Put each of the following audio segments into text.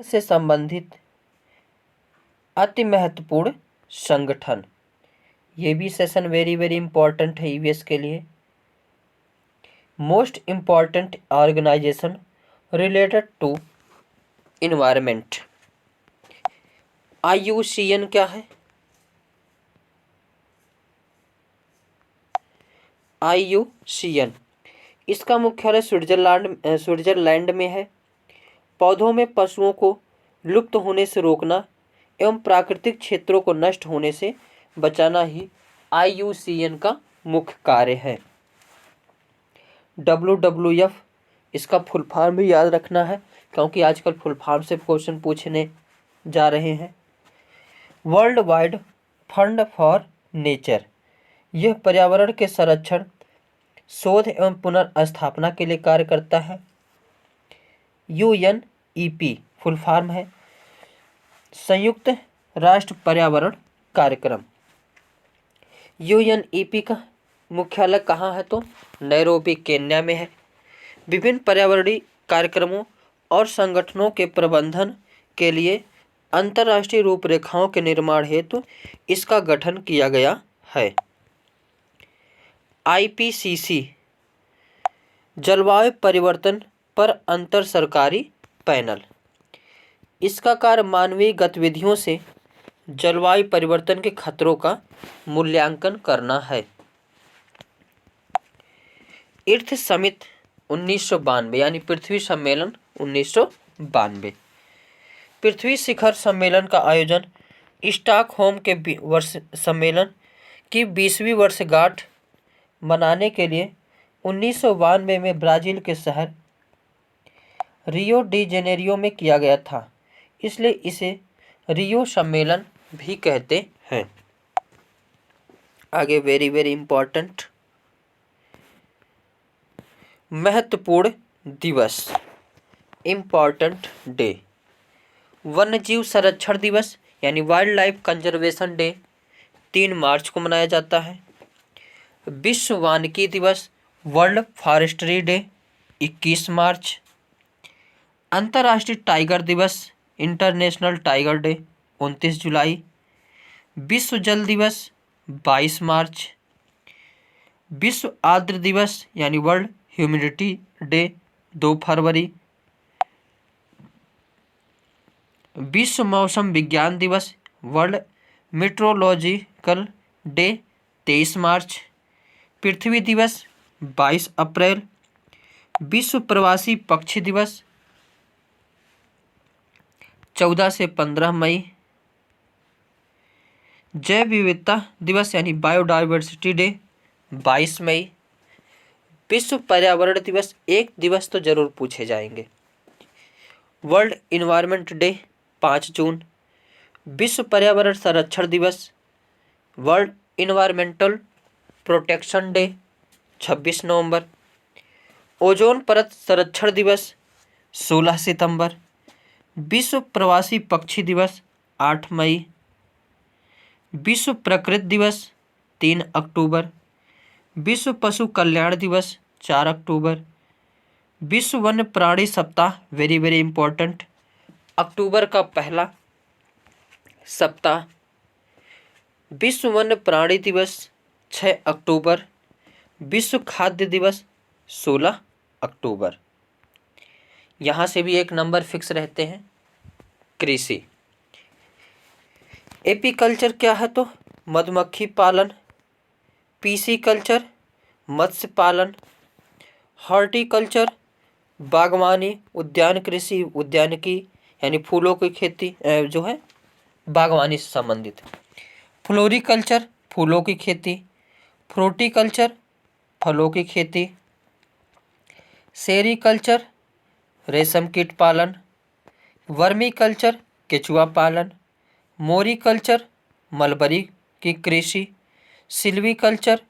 से संबंधित अति महत्वपूर्ण संगठन। ये भी सेशन वेरी वेरी इंपॉर्टेंट है ईवीएस के लिए। Most important organisation related to environment. IUCN क्या है? IUCN इसका मुख्यालय स्विट्जरलैंड में है। पौधों में पशुओं को लुप्त होने से रोकना एवं प्राकृतिक क्षेत्रों को नष्ट होने से बचाना ही IUCN का मुख्य कार्य है। WWF इसका फुल फॉर्म भी याद रखना है, क्योंकि आजकल फुल फॉर्म से क्वेश्चन पूछने जा रहे हैं। World wide fund for nature, यह पर्यावरण के संरक्षण, शोध एवं पुनर्स्थापना के लिए कार्य करता है। UNEP फुल फॉर्म है संयुक्त राष्ट्र पर्यावरण कार्यक्रम। UNEP का मुख्यालय कहाँ है? तो नैरोबी केन्या में है। विभिन्न पर्यावरणीय कार्यक्रमों और संगठनों के प्रबंधन के लिए अंतर्राष्ट्रीय रूपरेखाओं के निर्माण हेतु इसका गठन किया गया है। IPCC जलवायु परिवर्तन पर अंतर सरकारी पैनल, इसका कार्य मानवीय गतिविधियों से जलवायु परिवर्तन के खतरों का मूल्यांकन करना है। अर्थ समिट 1992 यानी पृथ्वी सम्मेलन 1992। पृथ्वी शिखर सम्मेलन का आयोजन स्टॉकहोम के वर्ष सम्मेलन की 20वीं वर्षगांठ मनाने के लिए 1992 में ब्राज़ील के शहर रियो डी जेनेरियो में किया गया था, इसलिए इसे रियो सम्मेलन भी कहते हैं। आगे वेरी वेरी इंपॉर्टेंट महत्वपूर्ण दिवस, इम्पॉर्टेंट डे। वन्यजीव संरक्षण दिवस यानी वाइल्ड लाइफ कंजर्वेशन डे 3 मार्च को मनाया जाता है। विश्व वानिकी दिवस वर्ल्ड फॉरेस्ट्री डे 21 मार्च। अंतर्राष्ट्रीय टाइगर दिवस इंटरनेशनल टाइगर डे 29 जुलाई। विश्व जल दिवस 22 मार्च। विश्व आर्द्र दिवस यानी वर्ल्ड ह्यूमिडिटी डे 2 फरवरी। विश्व मौसम विज्ञान दिवस वर्ल्ड मेट्रोलॉजिकल डे 23 मार्च। पृथ्वी दिवस 22 अप्रैल। विश्व प्रवासी पक्षी दिवस 14 से 15 मई। जैव विविधता दिवस यानी बायोडाइवर्सिटी डे 22 मई। विश्व पर्यावरण दिवस, एक दिवस तो जरूर पूछे जाएंगे। वर्ल्ड इन्वायरमेंट डे 5 जून। विश्व पर्यावरण संरक्षण दिवस वर्ल्ड इन्वायरमेंटल प्रोटेक्शन डे 26 नवंबर। ओजोन परत संरक्षण दिवस 16 सितंबर। विश्व प्रवासी पक्षी दिवस 8 मई। विश्व प्रकृति दिवस 3 अक्टूबर। विश्व पशु कल्याण दिवस 4 अक्टूबर। विश्व वन्य प्राणी सप्ताह वेरी वेरी इंपॉर्टेंट, अक्टूबर का पहला सप्ताह। विश्व वन्य प्राणी दिवस 6 अक्टूबर। विश्व खाद्य दिवस 16 अक्टूबर। यहाँ से भी एक नंबर फिक्स रहते हैं। कृषि एपीकल्चर क्या है? तो मधुमक्खी पालन। पीसीकल्चर मत्स्य पालन। हॉर्टिकल्चर बागवानी, उद्यान कृषि, उद्यानिकी यानी फूलों की खेती जो है बागवानी से संबंधित। फ्लोरिकल्चर फूलों की खेती। फ्रूटिकल्चर फलों की खेती। सेरीकल्चर रेशम कीट पालन। वर्मीकल्चर केचुआ पालन। मोरीकल्चर मलबरी की कृषि। सिल्वीकल्चर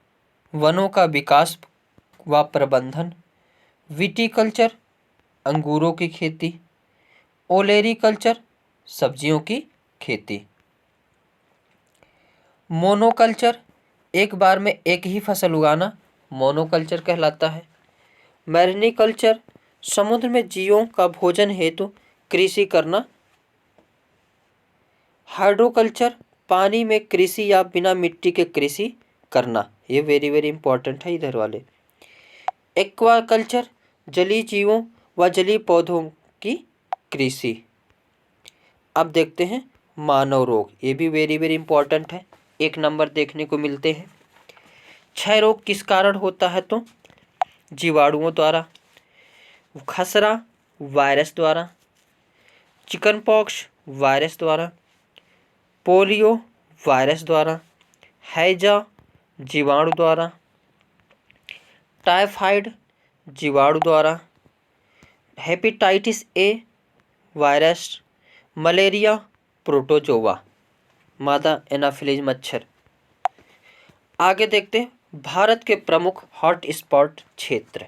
वनों का विकास व प्रबंधन। विटीकल्चर अंगूरों की खेती। ओलेरीकल्चर सब्जियों की खेती। मोनोकल्चर एक बार में एक ही फसल उगाना मोनोकल्चर कहलाता है। मैरीनिकल्चर समुद्र में जीवों का भोजन हेतु कृषि करना हाइड्रोकल्चर, पानी में कृषि या बिना मिट्टी के कृषि करना, ये वेरी वेरी इंपॉर्टेंट है इधर वाले। एक्वाकल्चर, जलीय जीवों व जलीय पौधों की कृषि। अब देखते हैं मानव रोग, ये भी वेरी वेरी इंपॉर्टेंट है, 1 नंबर देखने को मिलते हैं। क्षय रोग किस कारण होता है? तो जीवाणुओं द्वारा, खसरा वायरस द्वारा, चिकन पॉक्स वायरस द्वारा, पोलियो वायरस द्वारा, हैजा जीवाणु द्वारा, टाइफाइड जीवाणु द्वारा, hepatitis A virus, malaria protozoa, मादा एनाफिलीज मच्छर। आगे देखते हैं भारत के प्रमुख हॉट स्पॉट क्षेत्र,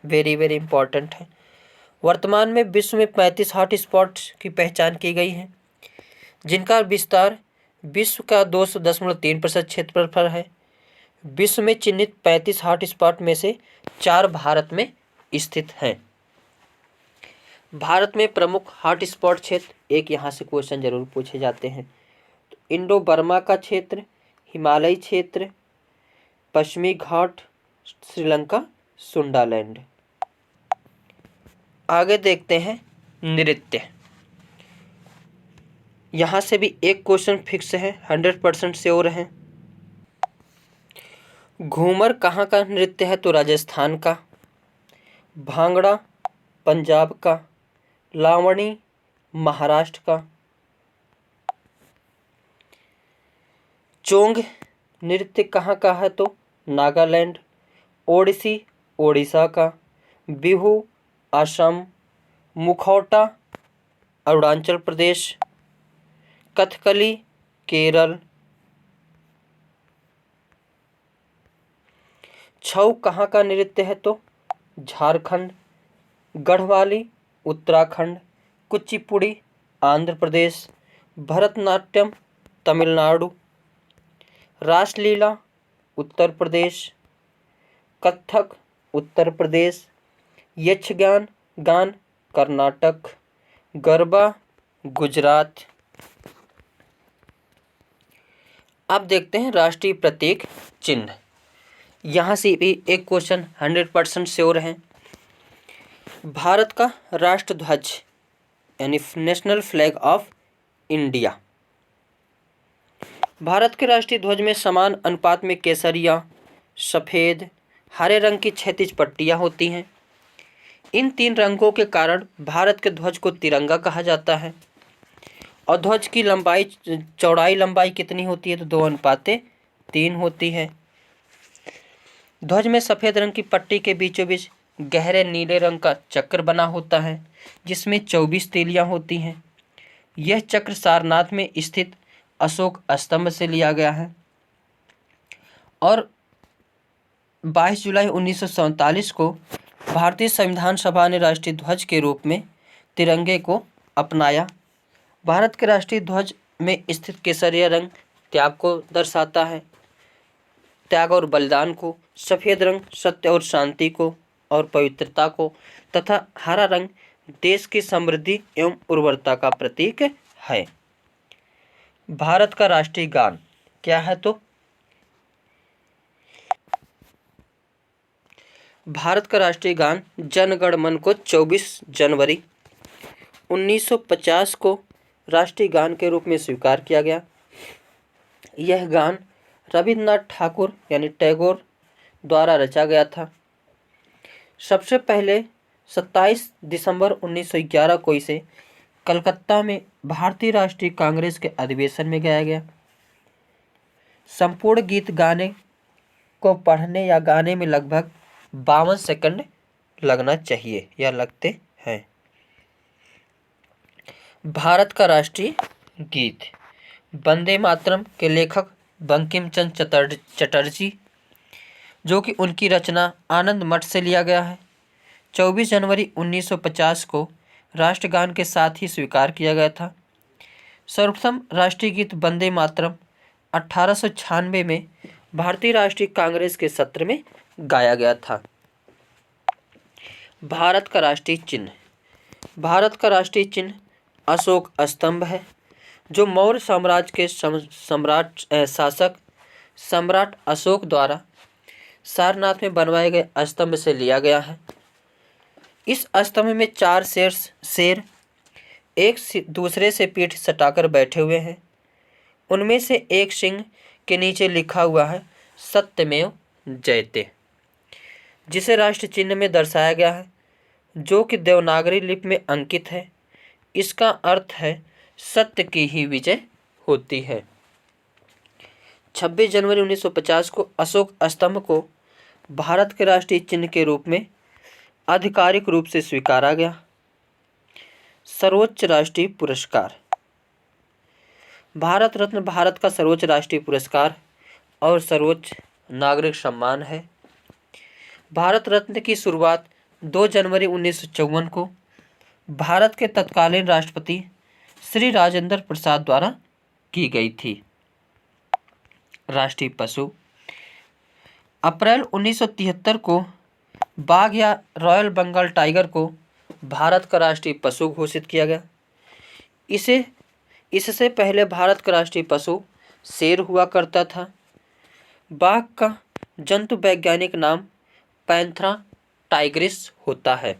वेरी वेरी इंपॉर्टेंट है। वर्तमान में विश्व में 35 हॉट स्पॉट्स की पहचान की गई है, जिनका विस्तार विश्व का 210.3% क्षेत्रफल पर है। विश्व में चिन्हित 35 हॉट स्पॉट में से 4 भारत में स्थित हैं। भारत में प्रमुख हॉट स्पॉट क्षेत्र, एक यहाँ से क्वेश्चन जरूर पूछे जाते हैं, तो इंडो बर्मा का क्षेत्र, हिमालयी क्षेत्र, पश्चिमी घाट, श्रीलंका, सुंडालैंड। आगे देखते हैं नृत्य, यहाँ से भी एक क्वेश्चन फिक्स है, 100% श्योर है। घूमर कहाँ का नृत्य है? तो राजस्थान का। भांगड़ा पंजाब का, लावणी महाराष्ट्र का। चोंग नृत्य कहाँ का है? तो नागालैंड। ओडिसी ओडिशा का। बिहू असम। मुखौटा अरुणाचल प्रदेश। कथकली केरल। छऊ कहाँ का नृत्य है? तो झारखंड। गढ़वाली उत्तराखंड। कुचिपुड़ी आंध्र प्रदेश। भरतनाट्यम तमिलनाडु। रासलीला उत्तर प्रदेश। कथक उत्तर प्रदेश। यक्षगान गान कर्नाटक। गरबा गुजरात। अब देखते हैं राष्ट्रीय प्रतीक चिन्ह, यहाँ से भी एक क्वेश्चन 100% श्योर है। भारत का राष्ट्र ध्वज यानी national flag of India, Bharat के राष्ट्रीय ध्वज में समान अनुपात में केसरिया, सफ़ेद, हरे रंग की क्षैतिज पट्टियाँ होती हैं। इन 3 रंगों के कारण भारत के ध्वज को तिरंगा कहा जाता है। और ध्वज की चौड़ाई लंबाई कितनी होती है? तो 2:3 होती है। ध्वज में सफ़ेद रंग की पट्टी के बीचों बीच गहरे नीले रंग का चक्र बना होता है, जिसमें 24 तीलियां होती हैं। यह चक्र सारनाथ में स्थित अशोक स्तंभ से लिया गया है और 22 जुलाई 1947 को भारतीय संविधान सभा ने राष्ट्रीय ध्वज के रूप में तिरंगे को अपनाया। भारत के राष्ट्रीय ध्वज में स्थित केसरिया रंग त्याग को दर्शाता है, त्याग और बलिदान को। सफ़ेद रंग सत्य और शांति को और पवित्रता को, तथा हरा रंग देश की समृद्धि एवं उर्वरता का प्रतीक है। भारत का राष्ट्रीय गान क्या है? तो भारत का राष्ट्रीय गान जन गण मन को 24 जनवरी 1950 को राष्ट्रीय गान के रूप में स्वीकार किया गया। यह गान रविन्द्रनाथ ठाकुर यानी टैगोर द्वारा रचा गया था। सबसे पहले 27 दिसंबर 1911 को इसे कलकत्ता में भारतीय राष्ट्रीय कांग्रेस के अधिवेशन में गाया गया। संपूर्ण गीत गाने को पढ़ने या गाने में लगभग 52 सेकंड लगना चाहिए या लगते हैं। भारत का राष्ट्रीय गीत वंदे मातरम के लेखक बंकिम चंद्र चटर्जी, जो कि उनकी रचना आनंद मठ से लिया गया है। 24 जनवरी 1950 को राष्ट्रगान के साथ ही स्वीकार किया गया था। सर्वप्रथम राष्ट्रीय गीत वंदे मातरम 1896 में भारतीय राष्ट्रीय कांग्रेस के सत्र में गाया गया था। भारत का राष्ट्रीय चिन्ह, भारत का राष्ट्रीय चिन्ह अशोक स्तंभ है। जो मौर्य साम्राज्य के शासक सम्राट अशोक द्वारा सारनाथ में बनवाए गए स्तंभ से लिया गया है। इस स्तंभ में 4 शेर एक दूसरे से पीठ सटाकर बैठे हुए हैं। उनमें से एक सिंह के नीचे लिखा हुआ है सत्यमेव जयते, जिसे राष्ट्र चिन्ह में दर्शाया गया है, जो कि देवनागरी लिपि में अंकित है। इसका अर्थ है सत्य की ही विजय होती है। 26 जनवरी 1950 को अशोक स्तंभ को भारत के राष्ट्रीय चिन्ह के रूप में आधिकारिक रूप से स्वीकारा गया। सर्वोच्च राष्ट्रीय पुरस्कार। भारत रत्न भारत का सर्वोच्च राष्ट्रीय पुरस्कार और सर्वोच्च नागरिक सम्मान है। भारत रत्न की शुरुआत 2 जनवरी 1954 को भारत के तत्कालीन राष्ट्रपति श्री राजेंद्र प्रसाद द्वारा की गई थी। राष्ट्रीय पशु। अप्रैल 1973 को बाघ या रॉयल बंगाल टाइगर को भारत का राष्ट्रीय पशु घोषित किया गया। इससे पहले भारत का राष्ट्रीय पशु शेर हुआ करता था। बाघ का जंतु वैज्ञानिक नाम पैंथरा टाइग्रिस होता है।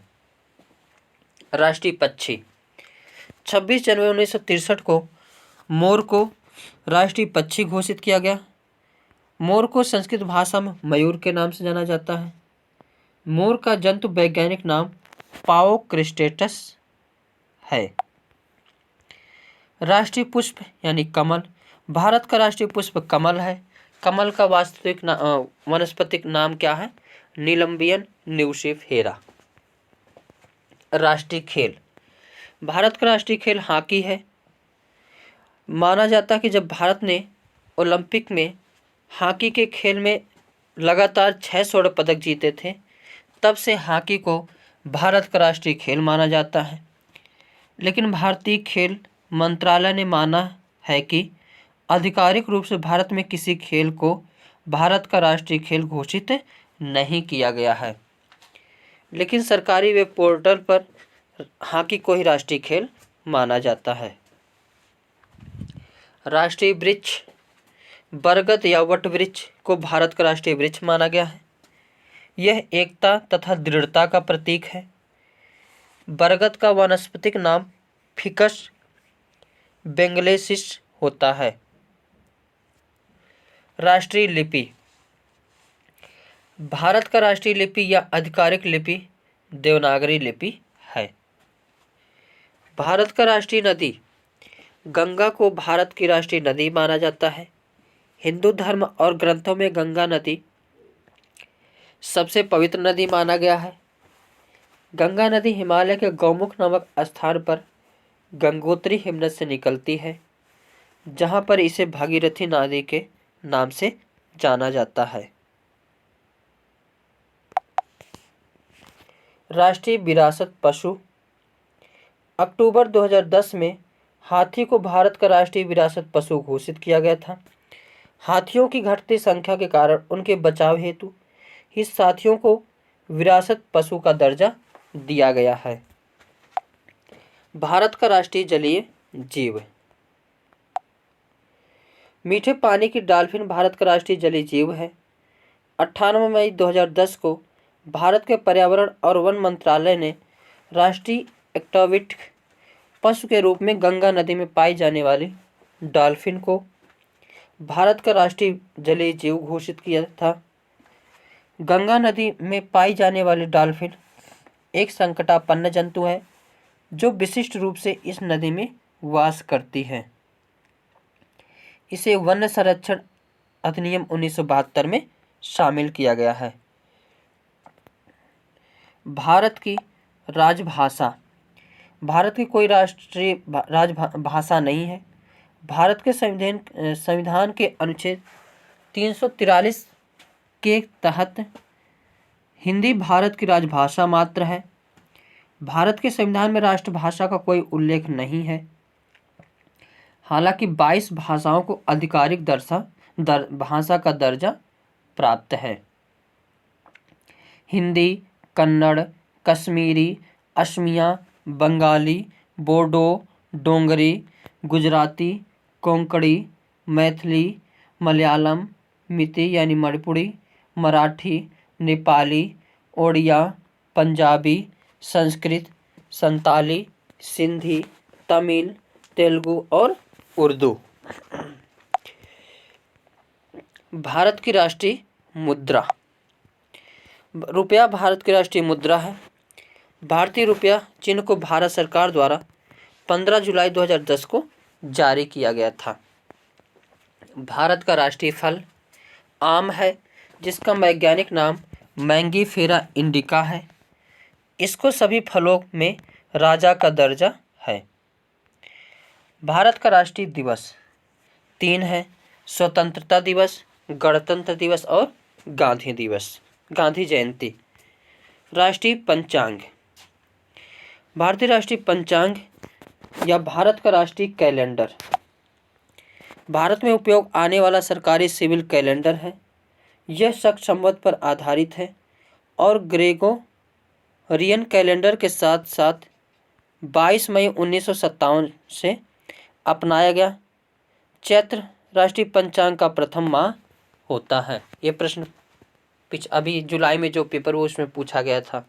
राष्ट्रीय पक्षी। 26 जनवरी 1963 को मोर को राष्ट्रीय पक्षी घोषित किया गया। मोर को संस्कृत भाषा में मयूर के नाम से जाना जाता है। मोर का जंतु वैज्ञानिक नाम पाओक्रिस्टेटस है। राष्ट्रीय पुष्प यानी कमल। भारत का राष्ट्रीय पुष्प कमल है। कमल का वास्तविक वनस्पतिक नाम क्या है? नीलम्बियन न्यूसिफेरा। राष्ट्रीय खेल। भारत का राष्ट्रीय खेल हॉकी है। माना जाता है कि जब भारत ने ओलंपिक में हॉकी के खेल में लगातार 6 स्वर्ण पदक जीते थे, तब से हॉकी को भारत का राष्ट्रीय खेल माना जाता है। लेकिन भारतीय खेल मंत्रालय ने माना है कि आधिकारिक रूप से भारत में किसी खेल को भारत का राष्ट्रीय खेल घोषित नहीं किया गया है। लेकिन सरकारी वेब पोर्टल पर हॉकी को ही राष्ट्रीय खेल माना जाता है। राष्ट्रीय वृक्ष। बरगद या वट वृक्ष को भारत का राष्ट्रीय वृक्ष माना गया है। यह एकता तथा दृढ़ता का प्रतीक है। बरगद का वानस्पतिक नाम फिकस बेंगलेसिस होता है। राष्ट्रीय लिपि। भारत का राष्ट्रीय लिपि या आधिकारिक लिपि देवनागरी लिपि है। भारत का राष्ट्रीय नदी। गंगा को भारत की राष्ट्रीय नदी माना जाता है। हिंदू धर्म और ग्रंथों में गंगा नदी सबसे पवित्र नदी माना गया है। गंगा नदी हिमालय के गौमुख नामक स्थान पर गंगोत्री हिमनद से निकलती है, जहां पर इसे भागीरथी नदी के नाम से जाना जाता है। राष्ट्रीय विरासत पशु। अक्टूबर 2010 में हाथी को भारत का राष्ट्रीय विरासत पशु घोषित किया गया था। हाथियों की घटती संख्या के कारण उनके बचाव हेतु इस साथियों को विरासत पशु का दर्जा दिया गया है। भारत का राष्ट्रीय जलीय जीव। मीठे पानी की डॉल्फिन भारत का राष्ट्रीय जलीय जीव है। 98 मई 2010 को भारत के पर्यावरण और वन मंत्रालय ने राष्ट्रीय एक्वाटिक पशु के रूप में गंगा नदी में पाई जाने वाली डॉल्फिन को भारत का राष्ट्रीय जलीय जीव घोषित किया था। गंगा नदी में पाई जाने वाली डॉल्फिन एक संकटापन्न जंतु है, जो विशिष्ट रूप से इस नदी में वास करती है। इसे वन्य संरक्षण अधिनियम 1972 में शामिल किया गया है। भारत की राजभाषा। भारत की कोई राष्ट्रीय राजभाषा नहीं है। भारत के संविधान के अनुच्छेद 343 के तहत हिंदी भारत की राजभाषा मात्र है। भारत के संविधान में राष्ट्रभाषा का कोई उल्लेख नहीं है। हालांकि 22 भाषाओं को आधिकारिक भाषा का दर्जा प्राप्त है। हिंदी, कन्नड़, कश्मीरी, असमिया, बंगाली, बोडो, डोंगरी, गुजराती, कोंकणी, मैथिली, मलयालम, मिती यानी मणिपुरी, मराठी, नेपाली, ओडिया, पंजाबी, संस्कृत, संताली, सिंधी, तमिल, तेलुगु और उर्दू। भारत की राष्ट्रीय मुद्रा। रुपया भारत की राष्ट्रीय मुद्रा है। भारतीय रुपया चिन्ह को भारत सरकार द्वारा 15 जुलाई 2010 को जारी किया गया था। भारत का राष्ट्रीय फल आम है, जिसका वैज्ञानिक नाम मैंगीफेरा इंडिका है। इसको सभी फलों में राजा का दर्जा है। भारत का राष्ट्रीय दिवस 3 है: स्वतंत्रता दिवस, गणतंत्र दिवस और गांधी दिवस, गांधी जयंती। राष्ट्रीय पंचांग। भारतीय राष्ट्रीय पंचांग या भारत का राष्ट्रीय कैलेंडर भारत में उपयोग आने वाला सरकारी सिविल कैलेंडर है। यह शक संवत पर आधारित है और ग्रेगोरियन कैलेंडर के साथ साथ 22 मई 1957 से अपनाया गया चैत्र राष्ट्रीय पंचांग का प्रथम माह होता है। ये प्रश्न अभी जुलाई में जो पेपर हुआ उसमें पूछा गया था।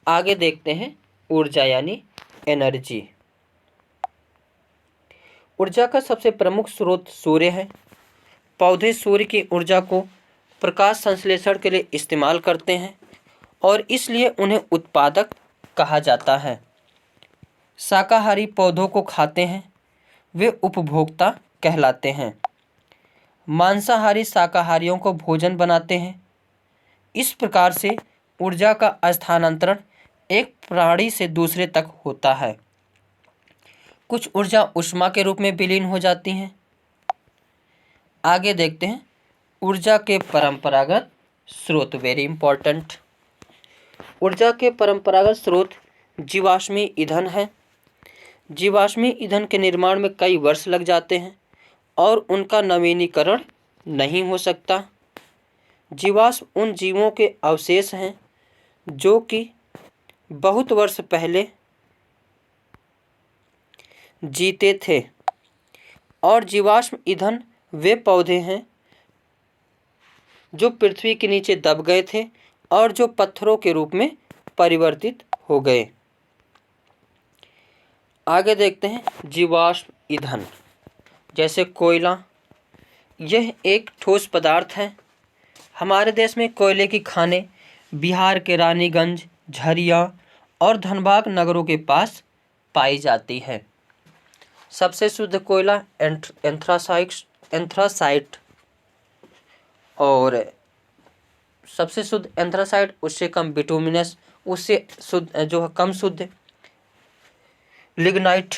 आगे देखते हैं ऊर्जा यानी एनर्जी। ऊर्जा का सबसे प्रमुख स्रोत सूर्य है। पौधे सूर्य की ऊर्जा को प्रकाश संश्लेषण के लिए इस्तेमाल करते हैं और इसलिए उन्हें उत्पादक कहा जाता है। शाकाहारी पौधों को खाते हैं, वे उपभोक्ता कहलाते हैं। मांसाहारी शाकाहारियों को भोजन बनाते हैं। इस प्रकार से ऊर्जा का स्थानांतरण एक प्राणी से दूसरे तक होता है। कुछ ऊर्जा ऊष्मा के रूप में विलीन हो जाती हैं। आगे देखते हैं ऊर्जा के परंपरागत स्रोत, वेरी इंपॉर्टेंट। ऊर्जा के परंपरागत स्रोत जीवाश्मी ईंधन है। जीवाश्मी ईंधन के निर्माण में कई वर्ष लग जाते हैं और उनका नवीनीकरण नहीं हो सकता। जीवाश्म उन जीवों के अवशेष हैं जो कि बहुत वर्ष पहले जीते थे और जीवाश्म ईंधन वे पौधे हैं जो पृथ्वी के नीचे दब गए थे और जो पत्थरों के रूप में परिवर्तित हो गए। आगे देखते हैं जीवाश्म ईंधन जैसे कोयला। यह एक ठोस पदार्थ है। हमारे देश में कोयले की खानें बिहार के रानीगंज, झरिया और धनबाद नगरों के पास पाई जाती है। सबसे शुद्ध कोयला एंथ्रासाइट और सबसे शुद्ध एंथ्रासाइट, उससे कम बिटुमिनस, उससे शुद्ध जो कम शुद्ध लिग्नाइट।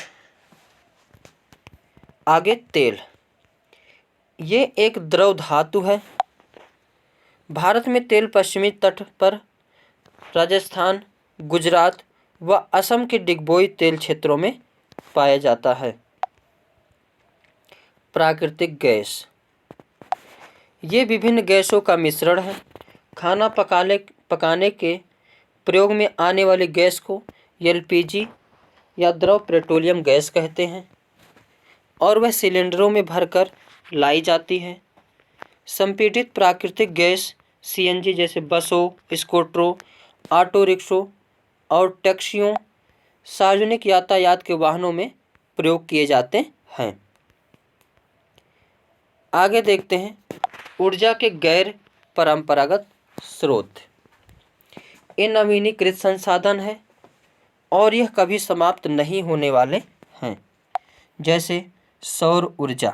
आगे तेल, ये एक द्रव धातु है। भारत में तेल पश्चिमी तट पर राजस्थान, गुजरात व असम के डिगबोई तेल क्षेत्रों में पाया जाता है। प्राकृतिक गैस, ये विभिन्न गैसों का मिश्रण है। खाना पकाने के प्रयोग में आने वाली गैस को एलपीजी या द्रव पेट्रोलियम गैस कहते हैं और वह सिलेंडरों में भरकर लाई जाती है। संपीड़ित प्राकृतिक गैस सीएनजी जैसे बसों, स्कूटरों, ऑटो रिक्शों और टैक्सियों, सार्वजनिक यातायात के वाहनों में प्रयोग किए जाते हैं। आगे देखते हैं ऊर्जा के गैर परंपरागत स्रोत। ये नवीनीकृत संसाधन है और यह कभी समाप्त नहीं होने वाले हैं। जैसे सौर ऊर्जा।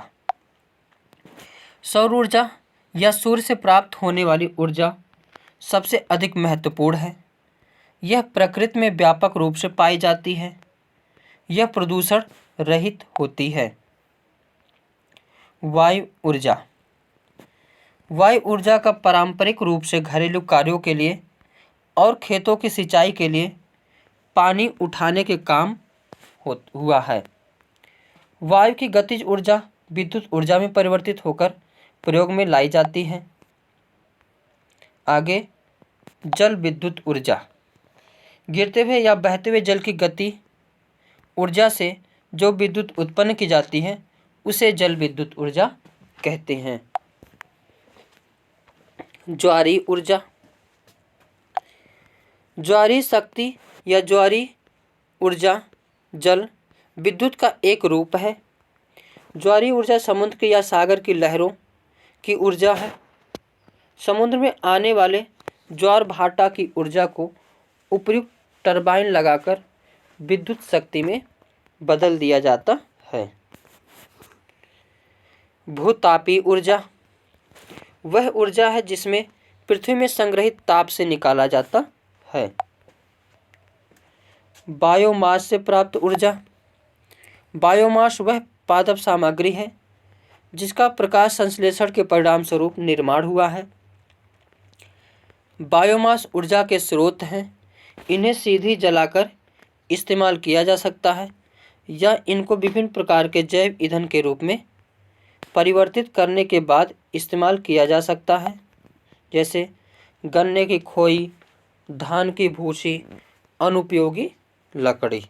सौर ऊर्जा या सूर्य से प्राप्त होने वाली ऊर्जा सबसे अधिक महत्वपूर्ण है। यह प्रकृति में व्यापक रूप से पाई जाती है। यह प्रदूषण रहित होती है। वायु ऊर्जा। वायु ऊर्जा का पारंपरिक रूप से घरेलू कार्यों के लिए और खेतों की सिंचाई के लिए पानी उठाने के काम हुआ है। वायु की गतिज ऊर्जा विद्युत ऊर्जा में परिवर्तित होकर प्रयोग में लाई जाती है। आगे जल विद्युत ऊर्जा। गिरते हुए या बहते हुए जल की गति ऊर्जा से जो विद्युत उत्पन्न की जाती है उसे जल विद्युत ऊर्जा कहते हैं। ज्वारीय ऊर्जा। ज्वारीय शक्ति या ज्वारीय ऊर्जा जल विद्युत का एक रूप है। ज्वारीय ऊर्जा समुद्र की या सागर की लहरों की ऊर्जा है। समुद्र में आने वाले ज्वार भाटा की ऊर्जा को उपयुक्त टरबाइन लगाकर विद्युत शक्ति में बदल दिया जाता है। भूतापीय ऊर्जा वह ऊर्जा है जिसमें पृथ्वी में संग्रहित ताप से निकाला जाता है। बायोमास से प्राप्त ऊर्जा। बायोमास वह पादप सामग्री है जिसका प्रकाश संश्लेषण के परिणाम स्वरूप निर्माण हुआ है। बायोमास ऊर्जा के स्रोत हैं। इन्हें सीधी जलाकर इस्तेमाल किया जा सकता है या इनको विभिन्न प्रकार के जैव ईंधन के रूप में परिवर्तित करने के बाद इस्तेमाल किया जा सकता है, जैसे गन्ने की खोई, धान की भूसी, अनुपयोगी लकड़ी।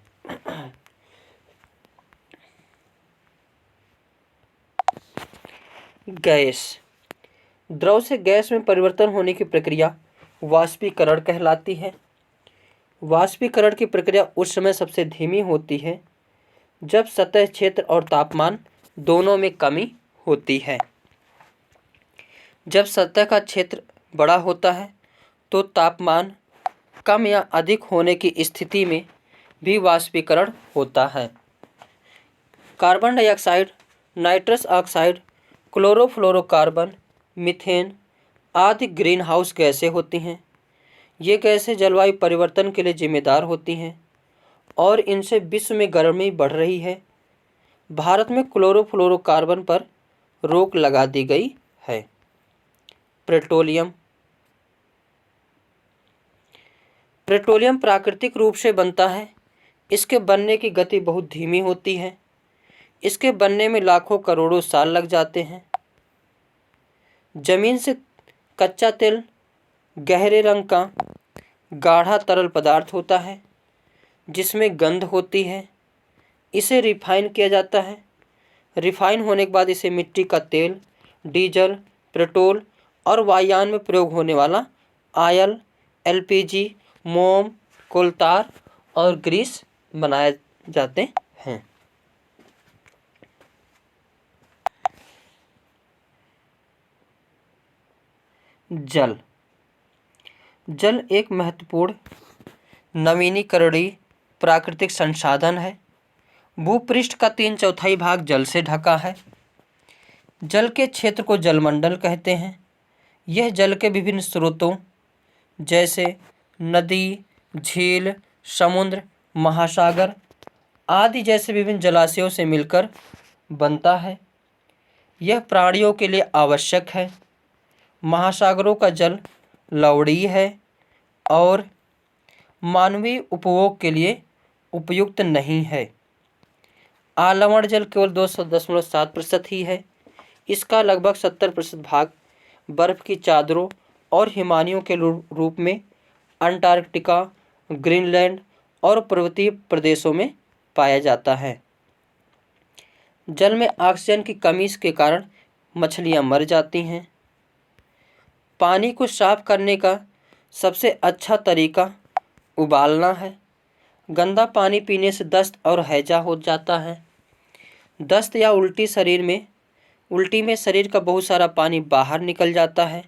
गैस। द्रव से गैस में परिवर्तन होने की प्रक्रिया वाष्पीकरण कहलाती है। वाष्पीकरण की प्रक्रिया उस समय सबसे धीमी होती है जब सतह क्षेत्र और तापमान दोनों में कमी होती है। जब सतह का क्षेत्र बड़ा होता है तो तापमान कम या अधिक होने की स्थिति में भी वाष्पीकरण होता है। Carbon dioxide, nitrous oxide, chlorofluorocarbon, methane आदि ग्रीन हाउस गैसें होती हैं। ये गैसें जलवायु परिवर्तन के लिए जिम्मेदार होती हैं और इनसे विश्व में गर्मी बढ़ रही है। भारत में क्लोरोफ्लोरोकार्बन पर रोक लगा दी गई है। पेट्रोलियम। पेट्रोलियम प्राकृतिक रूप से बनता है। इसके बनने की गति बहुत धीमी होती है। इसके बनने में लाखों करोड़ों साल लग जाते हैं। जमीन से कच्चा तेल गहरे रंग का गाढ़ा तरल पदार्थ होता है जिसमें गंध होती है। इसे रिफाइन किया जाता है। रिफाइन होने के बाद इसे मिट्टी का तेल, डीजल, पेट्रोल और वायुयान में प्रयोग होने वाला ऑयल, एलपीजी, मोम, कोलतार और ग्रीस बनाए जाते हैं। जल। जल एक महत्वपूर्ण नवीनीकरणीय प्राकृतिक संसाधन है। भूपृष्ठ का 3/4 भाग जल से ढका है। जल के क्षेत्र को जलमंडल कहते हैं। यह जल के विभिन्न स्रोतों जैसे नदी, झील, समुद्र, महासागर आदि जैसे विभिन्न जलाशयों से मिलकर बनता है। यह प्राणियों के लिए आवश्यक है। महासागरों का जल लवणीय है और मानवीय उपभोग के लिए उपयुक्त नहीं है। आलवण जल केवल 2.7% ही है। इसका लगभग 70% भाग बर्फ की चादरों और हिमानियों के रूप में अंटार्कटिका, ग्रीनलैंड और पर्वतीय प्रदेशों में पाया जाता है। जल में ऑक्सीजन की कमी के कारण मछलियां मर जाती हैं। पानी को साफ करने का सबसे अच्छा तरीका उबालना है। गंदा पानी पीने से दस्त और हैजा हो जाता है। दस्त या उल्टी में शरीर का बहुत सारा पानी बाहर निकल जाता है।